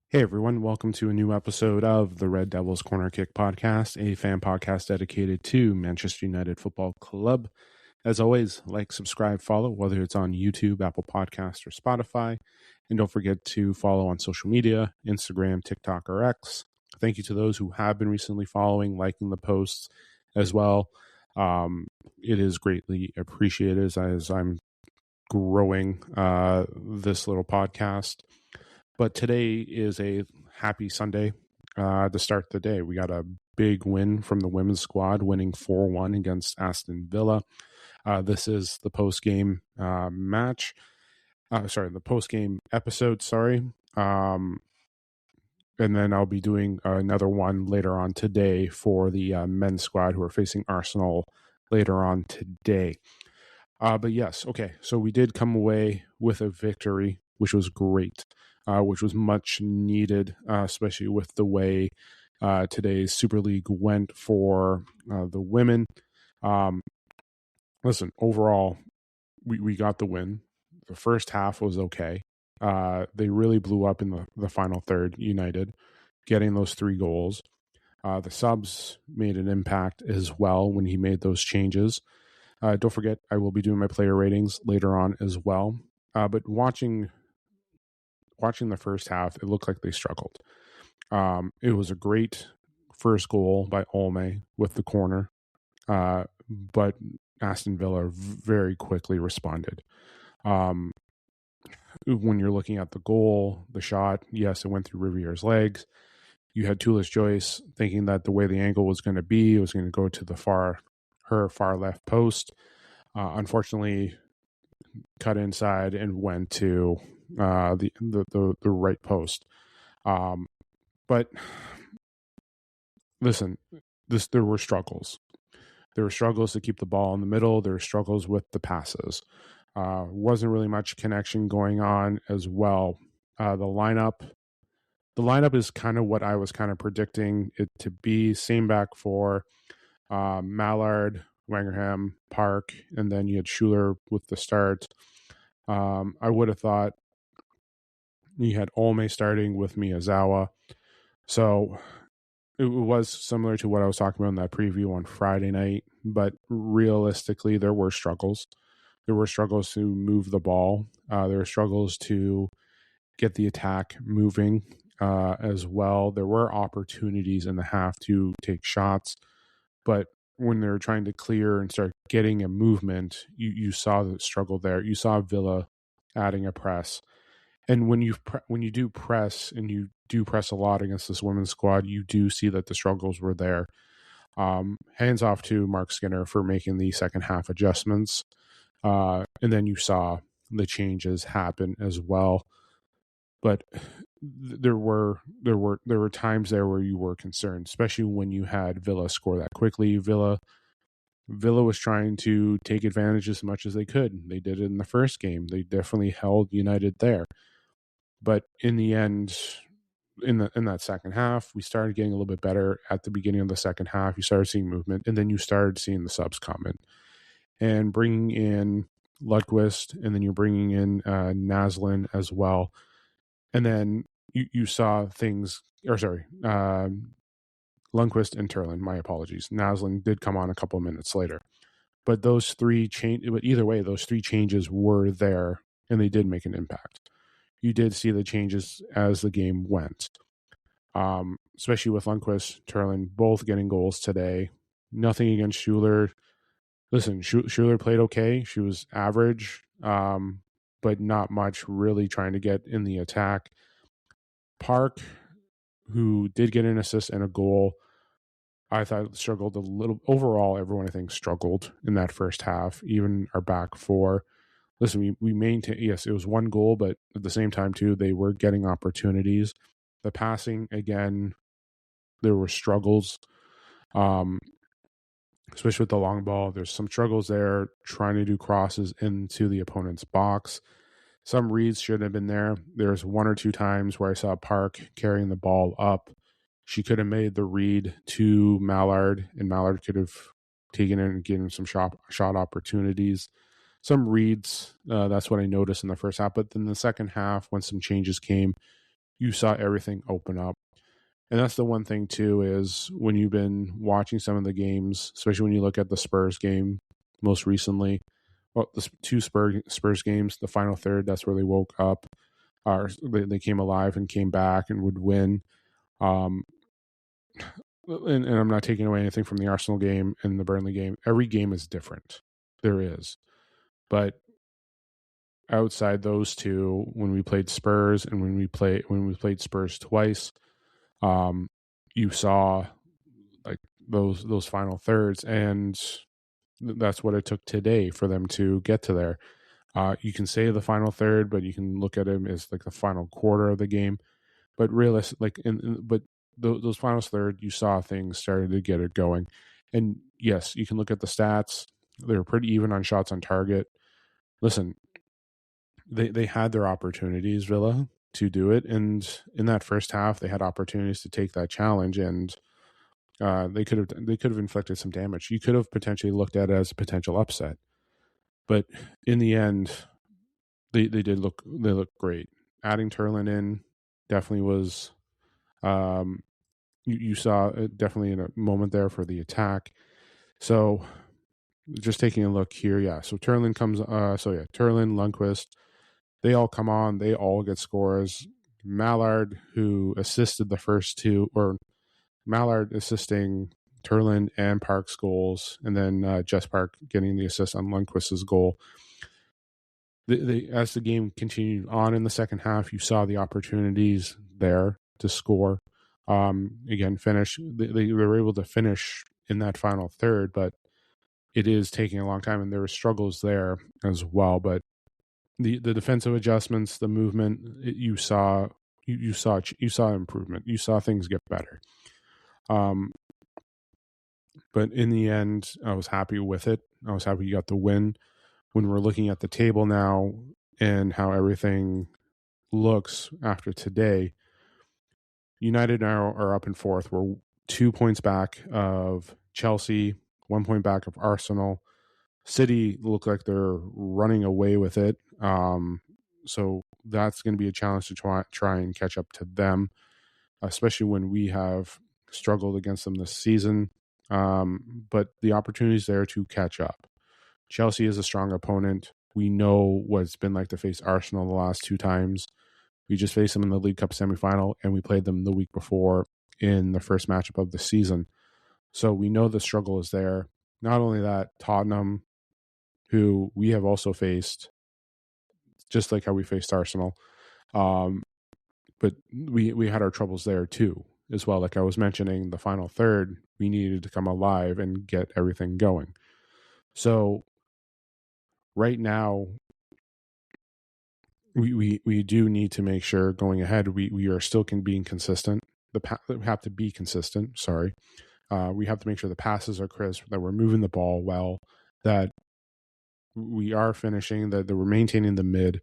Hey everyone, welcome to a new episode of the Red Devils Corner Kick podcast, a fan podcast dedicated to Manchester United Football Club. As always, like, subscribe, follow, whether it's on YouTube, Apple Podcasts, or Spotify. And don't forget to follow on social media, Instagram, TikTok, or X. Thank you to those who have been recently following, liking the posts as well. It is greatly appreciated as I'm growing this little podcast. But today is a happy Sunday to start the day. We got a big win from the women's squad, winning 4-1 against Aston Villa. This is the post-game match. The post-game episode, and then I'll be doing another one later on today for the men's squad who are facing Arsenal later on today. But yes, okay, so we did come away with a victory, which was great. Which was much needed, especially with the way today's Super League went for the women. Listen, overall, we got the win. The first half was okay. They really blew up in the final third, United, getting those 3 goals. The subs made an impact as well when he made those changes. Don't forget, I will be doing my player ratings later on as well. But watching the first half, it looked like they struggled. It was a great first goal by Olme with the corner, but Aston Villa very quickly responded. When you're looking at the goal, the shot, yes, it went through Rivier's legs. You had Tulis Joyce thinking that the way the angle was going to be, it was going to go to her far left post. Unfortunately, cut inside and went to the right post. But listen, there were struggles. There were struggles to keep the ball in the middle. There were struggles with the passes. Wasn't really much connection going on as well. The lineup is kind of what I was kind of predicting it to be. Same back for Mallard, Wangerham, Park, and then you had Schuler with the start. I would have thought you had Olme starting with Miyazawa. So it was similar to what I was talking about in that preview on Friday night, but realistically, there were struggles. There were struggles to move the ball. There were struggles to get the attack moving as well. There were opportunities in the half to take shots, but when they were trying to clear and start getting a movement, you saw the struggle there. You saw Villa adding a press. And when you do press, and you do press a lot against this women's squad, you do see that the struggles were there. Hands off to Mark Skinner for making the second half adjustments. And then you saw the changes happen as well. But there were times there where you were concerned, especially when you had Villa score that quickly. Villa was trying to take advantage as much as they could. They did it in the first game. They definitely held United there. But in the end, in that second half, we started getting a little bit better. At the beginning of the second half, you started seeing movement, and then you started seeing the subs come in. And bringing in Lundqvist, and then you're bringing in Naslund as well. And then you saw things, Lundqvist and Turlin, my apologies. Naslund did come on a couple of minutes later. But those 3 but either way, those 3 changes were there, and they did make an impact. You did see the changes as the game went, especially with Lundqvist, Turlin, both getting goals today. Nothing against Schuler. Listen, Schuler played okay. She was average, but not much really trying to get in the attack. Park, who did get an assist and a goal, I thought struggled a little. Overall, everyone I think struggled in that first half, even our back 4. Listen, we maintained, yes, it was 1 goal, but at the same time, too, they were getting opportunities. The passing, again, there were struggles, especially with the long ball. There's some struggles there trying to do crosses into the opponent's box. Some reads shouldn't have been there. There's 1 or 2 times where I saw Park carrying the ball up. She could have made the read to Mallard, and Mallard could have taken it and given some shot opportunities. Some reads, that's what I noticed in the first half. But then the second half, when some changes came, you saw everything open up. And that's the one thing too, is when you've been watching some of the games, especially when you look at the Spurs game most recently, well, the two Spurs games, the final third, that's where they woke up, or they came alive and came back and would win. Um, and I'm not taking away anything from the Arsenal game and the Burnley game. Every game is different. There is. But outside those two, when we played Spurs and when we played Spurs twice, you saw like those final thirds, and that's what it took today for them to get to there. You can say the final third, but you can look at him as like the final quarter of the game. But those final third, you saw things started to get it going. And yes, you can look at the stats; they were pretty even on shots on target. Listen, they had their opportunities, Villa, to do it, and in that first half, they had opportunities to take that challenge, and they could have inflicted some damage. You could have potentially looked at it as a potential upset, but in the end, they looked great. Adding Turlin in definitely was, you saw definitely in a moment there for the attack. So just taking a look here, yeah. So Turlin comes, Turlin, Lundqvist, they all come on, they all get scores. Mallard, who assisted the first two, or Mallard assisting Turlin and Park's goals, and then Jess Park getting the assist on Lundqvist's goal. As the game continued on in the second half, you saw the opportunities there to score. Again, finish. They were able to finish in that final third, but it is taking a long time, and there were struggles there as well. But the defensive adjustments, the movement, you saw improvement. You saw things get better. But in the end, I was happy with it. I was happy you got the win. When we're looking at the table now and how everything looks after today, United now are up in fourth. We're 2 points back of Chelsea, 1 point back of Arsenal. City look like they're running away with it. So that's going to be a challenge to try and catch up to them, especially when we have struggled against them this season. But the opportunity is there to catch up. Chelsea is a strong opponent. We know what it's been like to face Arsenal the last two times. We just faced them in the League Cup semifinal, and we played them the week before in the first matchup of the season. So we know the struggle is there. Not only that, Tottenham, who we have also faced, just like how we faced Arsenal, but we had our troubles there too, as well. Like I was mentioning, the final third, we needed to come alive and get everything going. So right now, we do need to make sure going ahead we are still being consistent. We have to be consistent. Sorry, we have to make sure the passes are crisp, that we're moving the ball well, that we are finishing, that we're maintaining the mid,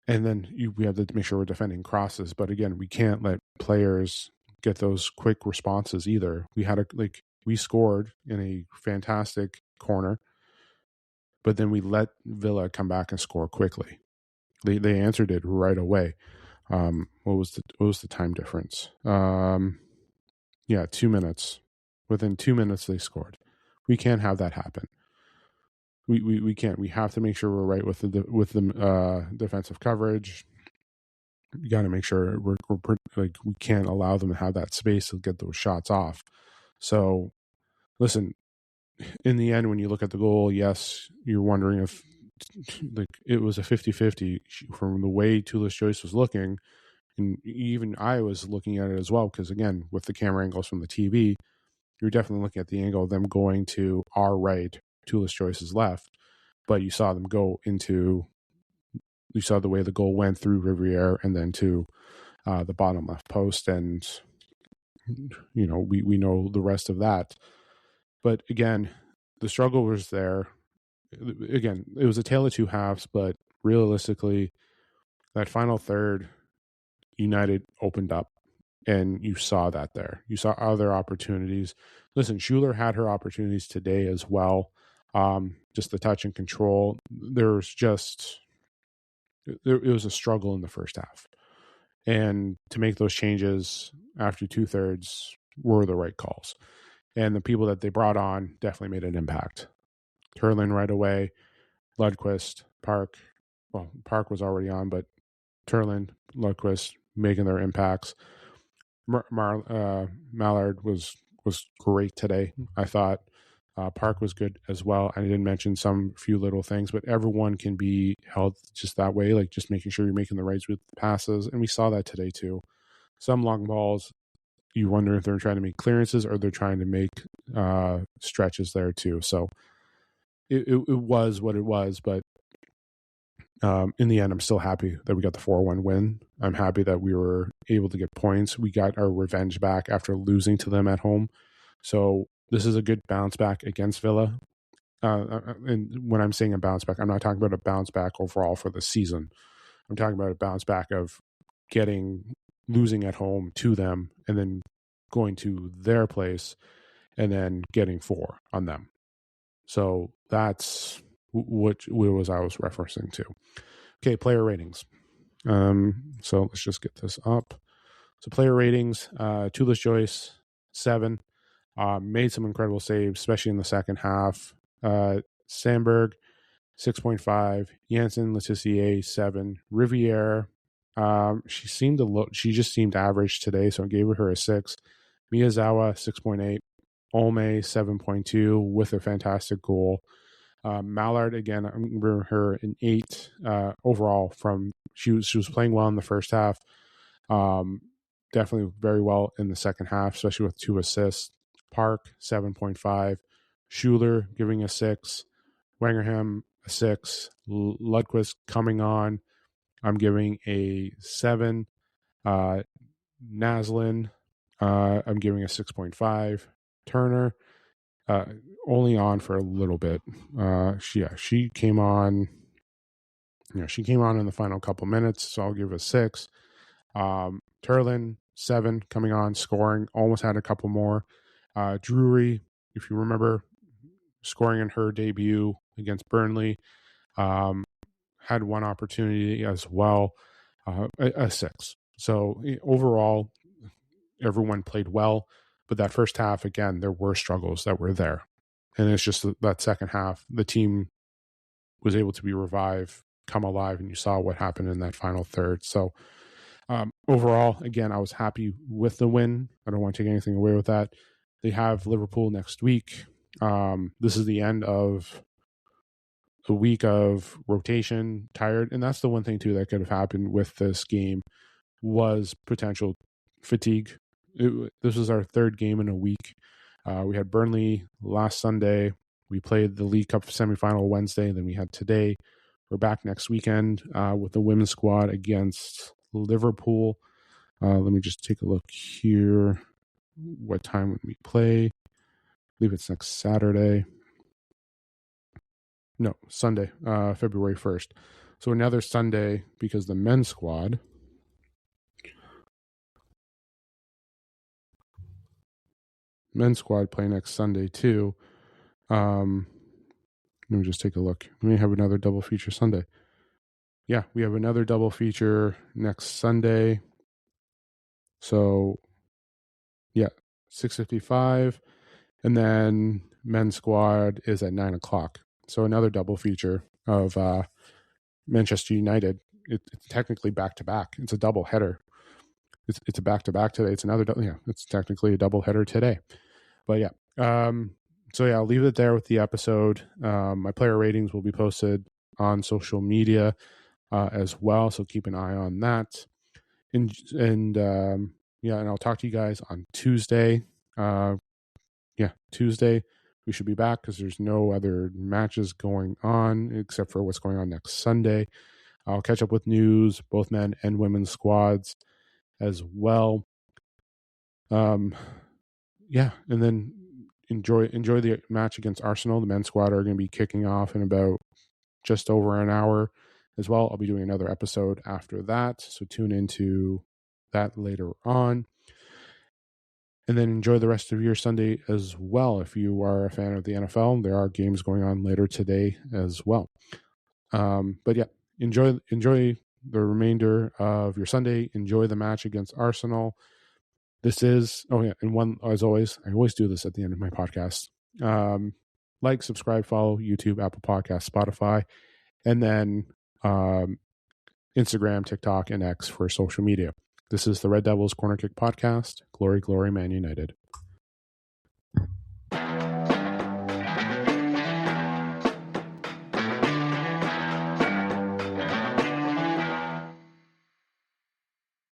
and then we have to make sure we're defending crosses. But again, we can't let players get those quick responses either. We scored in a fantastic corner, but then we let Villa come back and score quickly. They answered it right away. What was the time difference? 2 minutes. Within 2 minutes, they scored. We can't have that happen. We can't. We have to make sure we're right with the defensive coverage. You got to make sure we can't allow them to have that space to get those shots off. So, listen. In the end, when you look at the goal, yes, you're wondering if it was a 50-50 from the way Tulis Joyce was looking, and even I was looking at it as well, because again, with the camera angles from the TV, you're definitely looking at the angle of them going to our right, Tulis Joyce's left, but you saw the way the goal went through Riviere and then to the bottom left post, and we know the rest of that. But again, the struggle was there. Again, it was a tale of two halves, but realistically, that final third, United opened up, and you saw that there. You saw other opportunities. Listen, Schuler had her opportunities today as well. Just the touch and control. It was a struggle in the first half. And to make those changes after 2/3 were the right calls. And the people that they brought on definitely made an impact. Turlin right away, Lundqvist, Park. Well, Park was already on, but Turlin, Lundqvist making their impacts. Mallard was great today. I thought Park was good as well. I didn't mention some few little things, but everyone can be held just that way, like just making sure you're making the right with the passes. And we saw that today too. Some long balls, you wonder if they're trying to make clearances or they're trying to make stretches there too. So it was what it was, but in the end, I'm still happy that we got the 4-1 win. I'm happy that we were able to get points. We got our revenge back after losing to them at home. So this is a good bounce back against Villa. And when I'm saying a bounce back, I'm not talking about a bounce back overall for the season. I'm talking about a bounce back of losing at home to them and then going to their place and then getting 4 on them. So that's what I was referencing to. Okay, player ratings. So let's just get this up. So player ratings, Tulis Joyce, 7. Made some incredible saves, especially in the second half. Sandberg, 6.5. Janssen Letizier, 7. Riviere, she just seemed average today, so I gave her a 6. Miyazawa, 6.8. Olme, 7.2 with a fantastic goal. Mallard, again, I remember her an 8 overall. She was playing well in the first half. Definitely very well in the second half, especially with 2 assists. Park, 7.5. Schuler giving a 6. Wangerham, a 6. Lundqvist coming on, I'm giving a 7. Naslin, I'm giving a 6.5. Turner, only on for a little bit. She came on. She came on in the final couple minutes, so I'll give a 6. Turlin, 7, coming on, scoring, almost had a couple more. Drury, if you remember, scoring in her debut against Burnley, had one opportunity as well, a 6. So overall, everyone played well, but that first half, again, there were struggles that were there. And it's just that second half, the team was able to be revived, come alive, and you saw what happened in that final third. So overall, again, I was happy with the win. I don't want to take anything away with that. They have Liverpool next week. This is the end of a week of rotation, tired. And that's the one thing, too, that could have happened with this game was potential fatigue. This was our third game in a week. We had Burnley last Sunday. We played the League Cup semifinal Wednesday. Then we had today. We're back next weekend with the women's squad against Liverpool. Let me just take a look here. What time would we play? I believe it's next Saturday. No, Sunday, February 1st. So another Sunday because the men's squad play next Sunday too. Let me just take a look. We may have another double feature Sunday. Yeah, we have another double feature next Sunday. So, yeah, 6:55, and then men's squad is at 9:00. So another double feature of Manchester United. It's technically back to back. It's a double header. It's a back to back today. It's another. It's technically a double header today. But yeah. So yeah, I'll leave it there with the episode. My player ratings will be posted on social media as well, so keep an eye on that. And I'll talk to you guys on Tuesday. Tuesday we should be back because there's no other matches going on except for what's going on next Sunday. I'll catch up with news, both men and women's squads as well. And then enjoy the match against Arsenal. The men's squad are going to be kicking off in about just over an hour as well. I'll be doing another episode after that, so tune into that later on. And then enjoy the rest of your Sunday as well. If you are a fan of the NFL, there are games going on later today as well. But yeah, enjoy the remainder of your Sunday. Enjoy the match against Arsenal. This is, and one, as always, I always do this at the end of my podcast. Like, subscribe, follow YouTube, Apple Podcasts, Spotify, and then Instagram, TikTok, and X for social media. This is the Red Devils Corner Kick Podcast. Glory, glory, Man United.